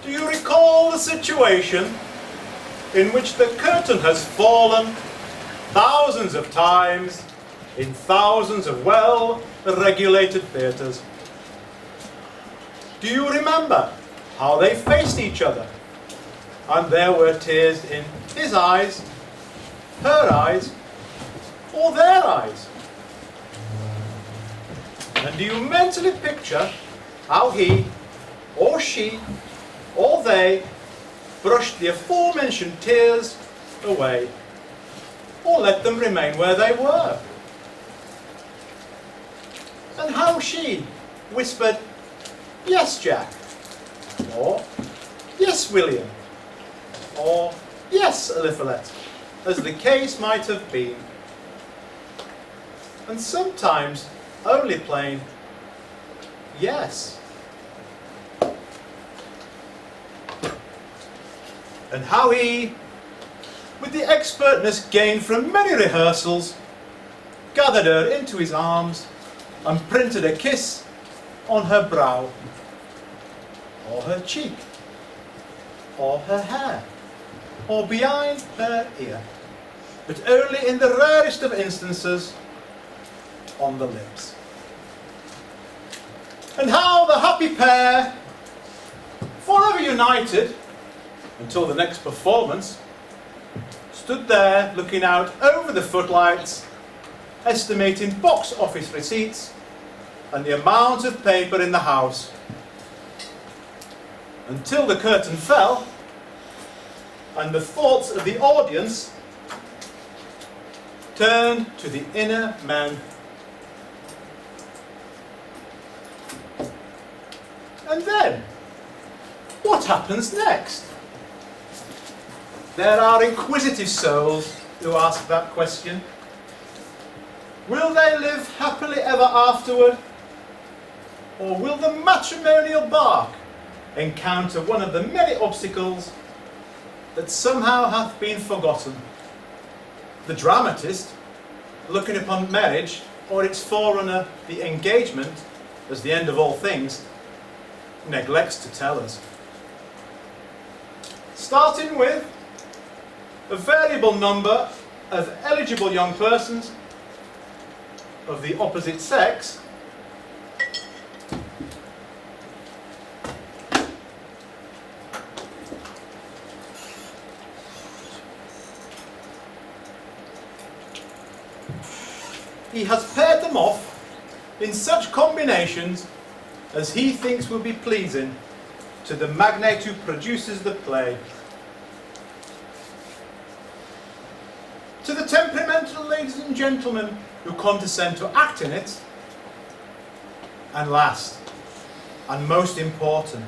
Do you recall the situation in which the curtain has fallen thousands of times in thousands of well-regulated theatres? Do you remember how they faced each other and there were tears in his eyes, her eyes, or their eyes? And do you mentally picture how he or she or they brushed the aforementioned tears away, or let them remain where they were? And how she whispered, "Yes, Jack," or "Yes, William," or "Yes, Eliphalet," as the case might have been. And sometimes only plain "Yes." And how he, with the expertness gained from many rehearsals, gathered her into his arms and printed a kiss on her brow, or her cheek, or her hair, or behind her ear, but only in the rarest of instances on the lips. And how the happy pair, forever united until the next performance, stood there looking out over the footlights, estimating box office receipts and the amount of paper in the house, until the curtain fell and the thoughts of the audience turned to the inner man. And then, what happens next? There are inquisitive souls who ask that question. Will they live happily ever afterward? Or will the matrimonial bark encounter one of the many obstacles that somehow hath been forgotten? The dramatist, looking upon marriage or its forerunner, the engagement, as the end of all things, neglects to tell us. Starting with a variable number of eligible young persons of the opposite sex he has paired them off in such combinations as he thinks will be pleasing to the magnate who produces the play. To the temperamental ladies and gentlemen who condescend to act in it. And last, and most important,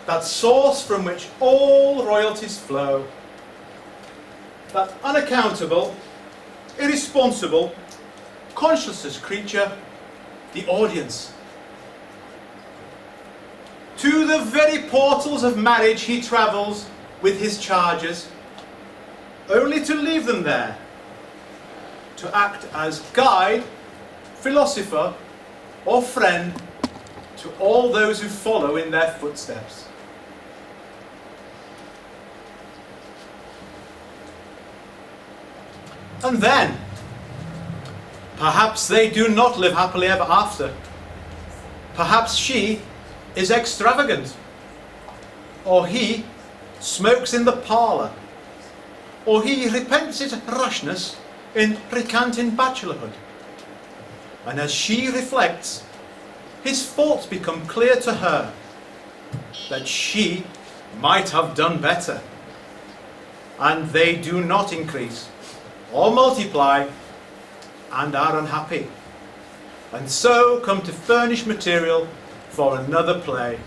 that source from which all royalties flow, that unaccountable, irresponsible, conscienceless creature, the audience. To the very portals of marriage he travels with his charges, only to leave them there, to act as guide, philosopher, or friend to all those who follow in their footsteps. And then, perhaps they do not live happily ever after. Perhaps she is extravagant, or he smokes in the parlour, or he repents his rashness in recanting bachelorhood. And as she reflects, his faults become clear to her, that she might have done better. And they do not increase or multiply, and are unhappy, and so come to furnish material for another play.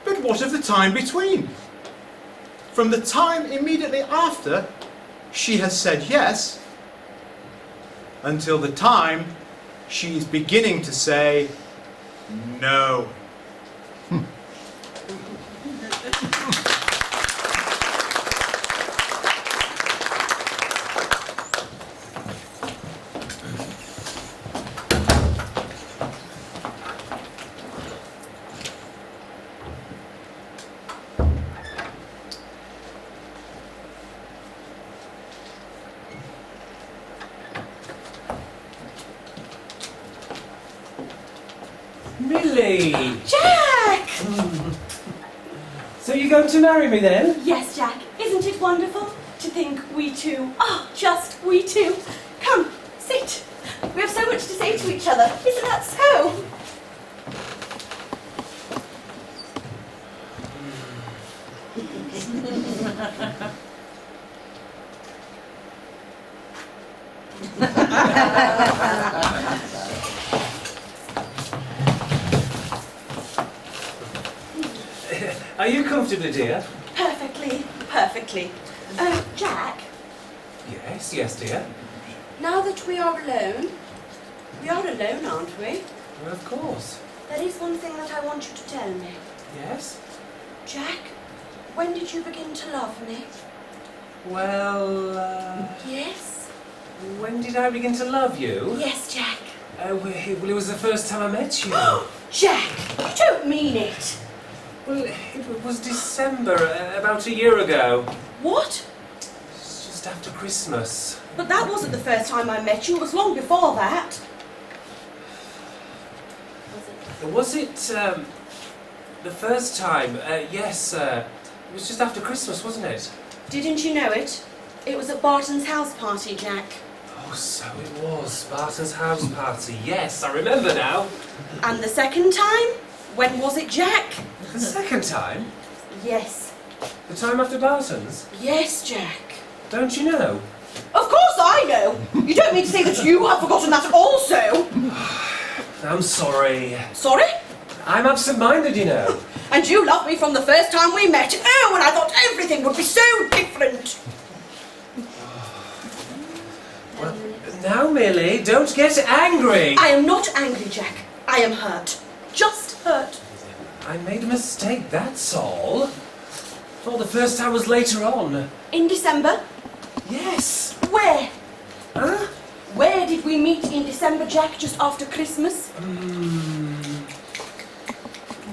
But what of the time between? From the time immediately after she has said yes, until the time she is beginning to say no. Millie! Jack! So you're going to marry me then? Yes, Jack. Isn't it wonderful to think we two, just we two? Come, sit. We have so much to say to each other. Isn't that so? Are you comfortable, dear? Perfectly, perfectly. Jack, Yes, dear. now that we are alone, aren't we? Well, of course. There is one thing that I want you to tell me. Yes? Jack, when did you begin to love me? Well, Yes? when did I begin to love you? Yes, Jack. Well, it was the first time I met you. Jack, you don't mean it. Well, it was December, about a year ago. What? It's just after Christmas. But that wasn't the first time I met you. It was long before that. Was it, the first time? Yes, it was just after Christmas, wasn't it? Didn't you know it? It was at Barton's house party, Jack. Oh, so it was. Barton's house party. Yes, I remember now. And the second time? When was it, Jack? The second time? Yes. The time after Barton's? Yes, Jack. Don't you know? Of course I know. You don't mean to say that you have forgotten that also? I'm sorry. Sorry? I'm absent-minded, you know. And you loved me from the first time we met. Oh, and I thought everything would be so different. Well, now, Millie, don't get angry. I am not angry, Jack. I am hurt. Just hurt. I made a mistake, that's all. Thought the first time was later on. In December? Yes. Where? Huh? Where did we meet in December, Jack, just after Christmas?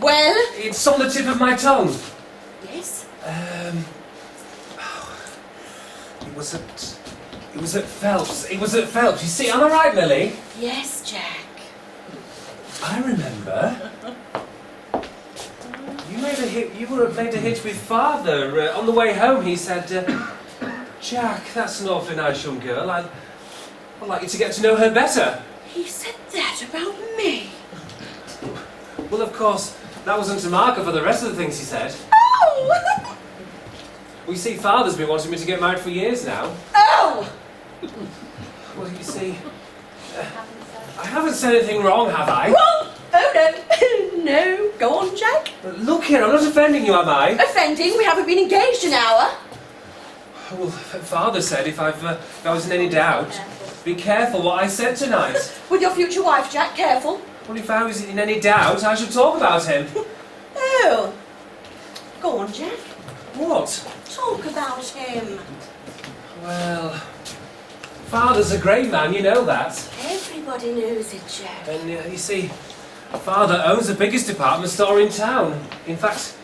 Well? It's on the tip of my tongue. Yes? It was at Phelps. It was at Phelps. You see, am I right, Millie? Yes, Jack. I remember. You made a hit with Father. On the way home, he said, Jack, that's an awfully nice young girl. I'd like you to get to know her better. He said that about me? Well, of course, that wasn't a marker for the rest of the things he said. Oh! We see Father's been wanting me to get married for years now. Oh! Well, you see, I haven't said anything wrong, have I? Wrong? Oh, no. No. Go on, Jack. But look here, I'm not offending you, am I? Offending? We haven't been engaged an hour. Well, Father said if I was in any doubt, be careful what I said tonight. With your future wife, Jack, careful. Well, if I was in any doubt, I should talk about him. Oh. Go on, Jack. What? Talk about him. Well, Father's a great man, you know that. Everybody knows it, Jack. And you see, Father owns the biggest department store in town. In fact,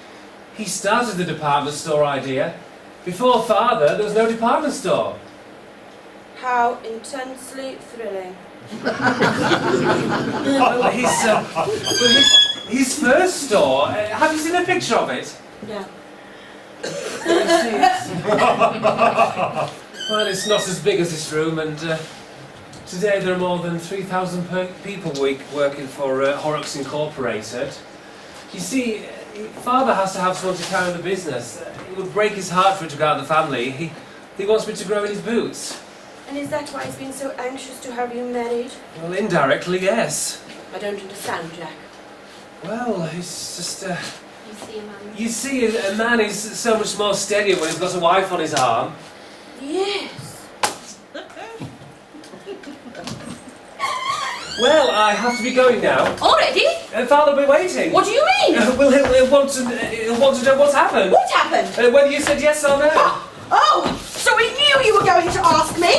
he started the department store idea. Before Father, there was no department store. How intensely thrilling. Well, his first store, have you seen a picture of it? No. Well, it's not as big as this room, and today there are more than 3,000 people working for Horrocks Incorporated. You see, Father has to have someone to carry on the business. It would break his heart for it to go out of the family. He wants me to grow in his boots. And is that why he's been so anxious to have you married? Well, indirectly, yes. I don't understand, Jack. Well, it's just... You see, You see, a man is so much more steadier when he's got a wife on his arm. Yes. Well, I have to be going now. Already? Father will be waiting. What do you mean? Well, he'll want to know what's happened. What happened? Whether you said yes or no. Oh, so he knew you were going to ask me?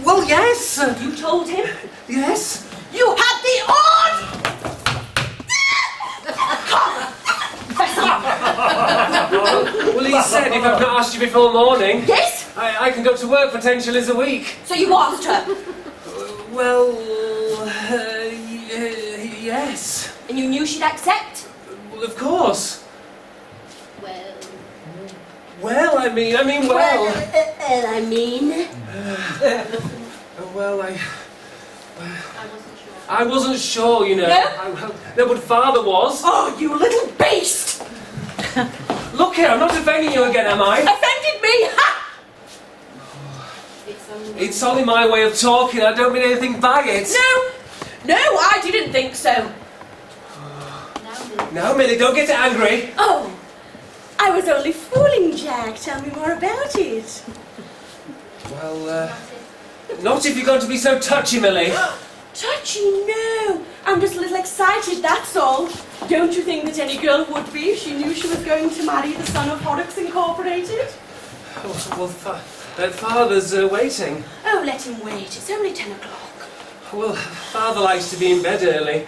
Well, yes. You told him? Yes. You had the on! Well, he said if I've not asked you before morning, Yes? I can go to work for 10 shillings a week. So you asked her? Well, yes. Yes. And you knew she'd accept? Well, of course. Well... Well, I mean, well. I mean... Well, I wasn't sure, you know. No? No, but Father was. Oh, you little beast! Look here, I'm not offending you again, am I? Offended me! Ha! It's only my way of talking. I don't mean anything by it. No, I didn't think so. Now, Millie, don't get angry. Oh, I was only fooling Jack. Tell me more about it. Well, not if you're going to be so touchy, Millie. Touchy, no. I'm just a little excited, that's all. Don't you think that any girl would be if she knew she was going to marry the son of Horrocks Incorporated? Well, Father's waiting. Oh, let him wait. It's only 10 o'clock. Well, Father likes to be in bed early.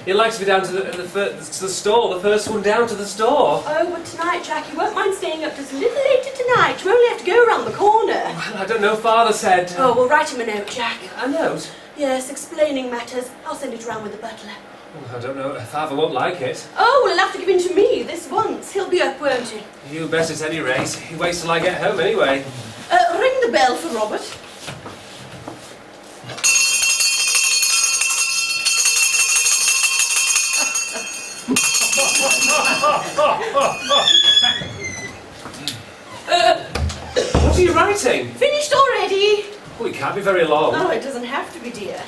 He likes to be down to the store, the first one down to the store. Oh, but tonight, Jack, you won't mind staying up just a little later tonight. You only have to go around the corner. Well, I don't know, Father said... Oh, well, write him a note, Jack. A note? Yes, explaining matters. I'll send it round with the butler. Well, I don't know, Father won't like it. Oh, well, he'll have to give in to me this once. He'll be up, won't he? You bet at any rate. He waits till I get home anyway. Ring the bell for Robert. What are you writing? Finished already? Oh, it can't be very long. Oh, it doesn't have to be, dear.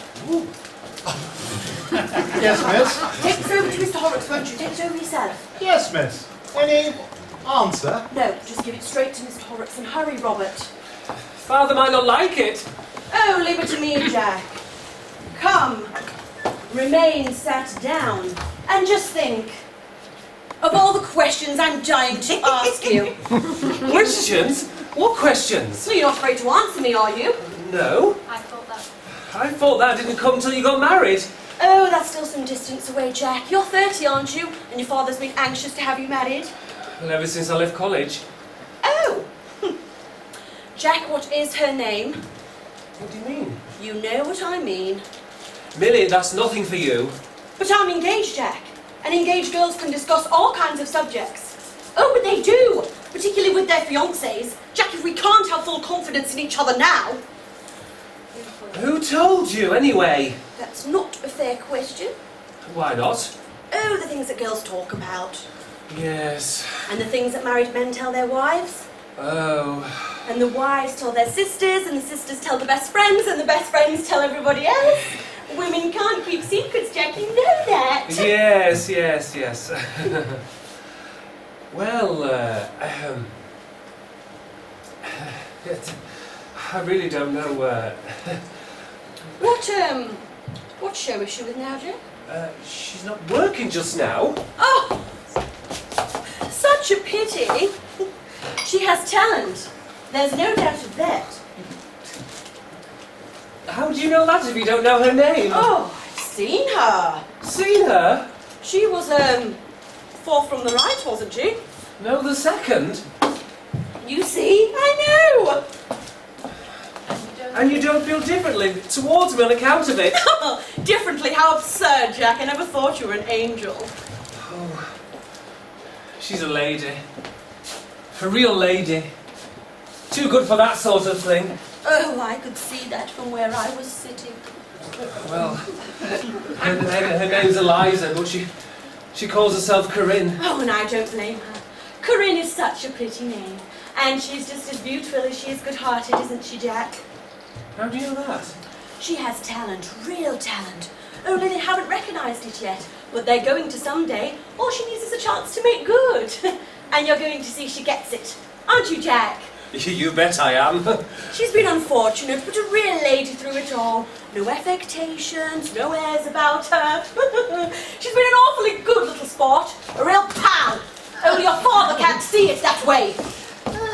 Yes, miss? Take this over to Mr. Horrocks, won't you? Take it over yourself. Yes, miss. Any answer? No, just give it straight to Mr. Horrocks and hurry, Robert. Father might not like it. Oh, leave it to me, Jack. Come, remain sat down, and just think of all the questions I'm dying to ask you. Questions? What questions? So you're not afraid to answer me, are you? No. I thought that didn't come till you got married. Oh, that's still some distance away, Jack. You're 30, aren't you? And your father's been anxious to have you married. Well, ever since I left college. Oh! Jack, what is her name? What do you mean? You know what I mean. Millie, that's nothing for you. But I'm engaged, Jack. And engaged girls can discuss all kinds of subjects. Oh, but they do! Particularly with their fiancés. Jack, if we can't have full confidence in each other now... Who told you, anyway? That's not a fair question. Why not? Oh, the things that girls talk about. Yes. And the things that married men tell their wives. Oh. And the wives tell their sisters, and the sisters tell the best friends, and the best friends tell everybody else. Women can't keep secrets, Jack, you know that. Yes. Well, I really don't know, What show is she with now, Jack? she's not working just now. Oh! Such a pity. She has talent. There's no doubt of that. How do you know that if you don't know her name? Oh, I've seen her. Seen her? She was, fourth from the right, wasn't she? No, the second. You see? I know! And you don't feel differently towards me on account of it? Differently? How absurd, Jack. I never thought you were an angel. Oh, she's a lady. A real lady. Too good for that sort of thing. Oh, I could see that from where I was sitting. Well, her name's Eliza, but she calls herself Corinne. Oh, and I don't blame her. Corinne is such a pretty name. And she's just as beautiful as she is good-hearted, isn't she, Jack? How do you know that? She has talent, real talent. Only they haven't recognised it yet. But they're going to someday. All she needs is a chance to make good. And you're going to see she gets it. Aren't you, Jack? You bet I am. She's been unfortunate, but a real lady through it all. No affectations, no airs about her. She's been an awfully good little sport. A real pal. Only your father can't see it that way.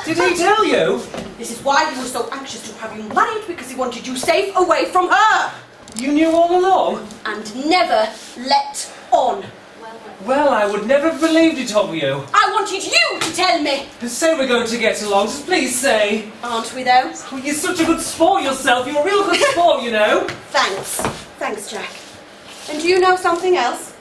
Did he tell you? This is why he was so anxious to have you married, because he wanted you safe away from her. You knew all along? And never let on. Well, I would never have believed it of you. I wanted you to tell me. Say we're going to get along, just please say. Aren't we, though? Oh, you're such a good sport yourself. You're a real good sport, you know. Thanks. Thanks, Jack. And do you know something else?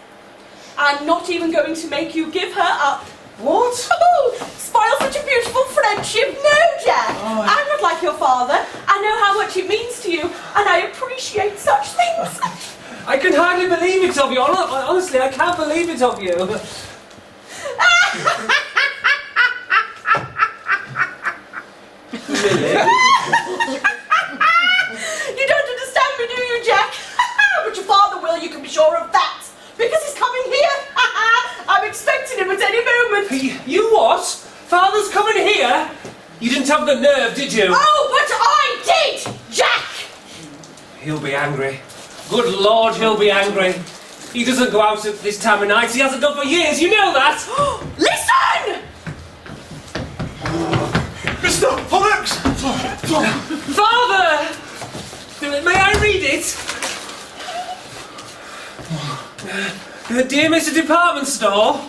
I'm not even going to make you give her up. What? Spoil such a beautiful friendship? No, Jack. Oh, I'm not like your father. I know how much it means to you, and I appreciate such things. I can hardly believe it of you. Honestly, I can't believe it of you. You don't understand me, do you, Jack? But your father will, you can be sure of that. Because he's coming here. I'm expecting him at any moment. You what? Father's coming here? You didn't have the nerve, did you? Oh, but I did, Jack! He'll be angry. Good Lord, he'll be angry. He doesn't go out at this time of night. He hasn't done for years, you know that. Listen! Mr. Horrocks! Father! May I read it? Dear Mr. Department Store.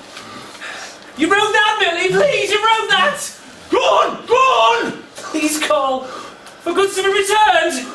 You wrote that, Millie, please, you wrote that! Go on! Go on! Please call for goods to be returned.